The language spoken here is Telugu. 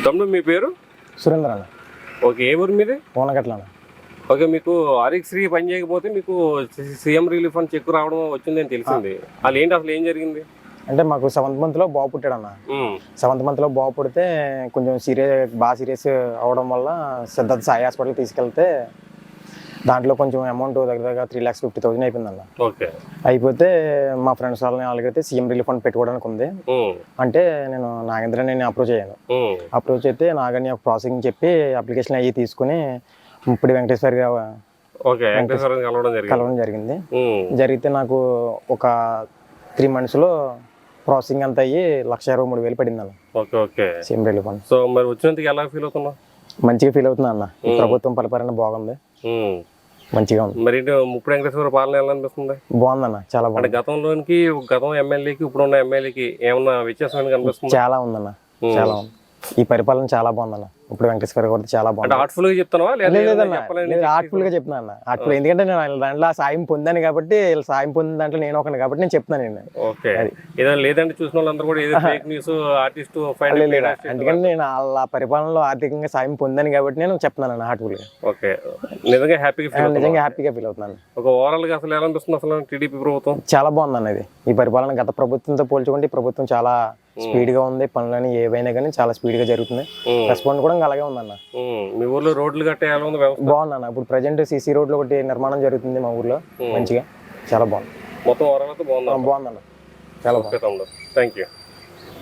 తమ్ముడు మీ పేరు? సురేంద్ర అన్న. ఓకే, ఏ ఊరు మీది? ఓనగట్ల అన్న. ఓకే, మీకు ఆరోగ్యశ్రీ పని చేయకపోతే మీకు సీఎం రిలీఫ్ ఫండ్ చెక్ రావడం వచ్చిందని తెలిసింది. వాళ్ళు ఏంటి, అసలు ఏం జరిగింది అంటే మాకు 7th month బాబు పుట్టాడు అన్న. 7th month బాబు పుడితే కొంచెం బాగా సీరియస్ అవడం వల్ల సిద్ధార్థ సాయి హాస్పిటల్ తీసుకెళ్తే దాంట్లో కొంచెం అమౌంట్ దగ్గర 3,50,000 అయిపోయిందన్న. ఓకే, అయిపోతే మా ఫ్రెండ్స్ వాళ్ళని వాళ్ళకైతే సీఎం రిలీఫ్ ఫండ్ పెట్టుకోవడానికి ఉంది. అంటే నేను నాగేంద్రని అప్రోచ్ అయ్యాను. అప్రోచ్ అయితే నాగని ఒక ప్రాసెసింగ్ చెప్పి అప్లికేషన్ అయ్యి తీసుకుని ఇప్పుడు వెంకటేశ్వర కలవడం జరిగింది. జరిగితే నాకు ఒక 3 months ప్రాసెసింగ్ అంతా అయ్యి 1,23,000 పడింది అన్న. Okay okay, CM relief fund. So మరి వచ్చినందుకు ఎలా ఫీల్ అవుతున్నావు? మంచిగా ఫీల్ అవుతున్నా అన్న. ప్రభుత్వం పరిపాలన బాగుంది, మంచిగా ఉంది. మరి ముప్పుడు వెంకటేశ్వర పాలన ఎలా అనిపిస్తుంది? బాగుందన్న, చాలా బాగుంది. గతం ఎమ్మెల్యేకి ఇప్పుడున్న ఎమ్మెల్యేకి ఏమన్నా వ్యత్యాసం కనిపిస్తుంది? చాలా ఉందన్న, చాలా ఉంది. ఈ పరిపాలన చాలా బాగుందన్న. ఇప్పుడు వెంకటేశ్వర కూడా చాలా బాగుంది. ఆర్ట్ఫుల్ గా చెప్తున్నావా? ఆర్ట్ఫుల్ గా చెప్తున్నా అన్న. ఆర్ట్ఫుల్ ఎందుకంటే నేను దాంట్లో సాయం పొందాను కాబట్టి, సాయం పొందిన దాంట్లో నేను ఒకటి కాబట్టి నేను చెప్తున్నాను. నేను ఓకే, లేదంటే చూసిన వాళ్ళందరూ కూడా ఏదో ఫేక్ న్యూస్ ఆర్టిస్ట్ ఎందుకంటే నేను వాళ్ళ పరిపాలనలో ఆర్థికంగా సాయం పొందాను కాబట్టి నేను చెప్తున్నాను అన్న ఆర్ట్ఫుల్ గా. ఓకే, నిజంగా హ్యాపీగా ఫీల్ అవుతున్నాను. ఒక ఓవరాల్ గా అసలు ఎలా అనిపిస్తుంది అసలు టీడీపీ ప్రభుత్వం? చాలా బాగుంది అన్న. ఈ పరిపాలన గత ప్రభుత్వంతో పోల్చుకుంటే ఈ ప్రభుత్వం చాలా స్పీడ్ గా ఉంది. పనులని ఏవైనా కానీ చాలా స్పీడ్ గా జరుగుతుంది. రెస్పాండ్ కూడా అలాగే ఉందన్న. మీ ఊర్లో రోడ్లు గట్టే బాగుందన్న. ఇప్పుడు ప్రజెంట్ సీసీ రోడ్లు ఒకటి నిర్మాణం జరుగుతుంది మా ఊర్లో. మంచిగా చాలా బాగుంది. మొత్తం ఓవరాల్ బాగుందన్న. చాలా బాగుంది. Thank you.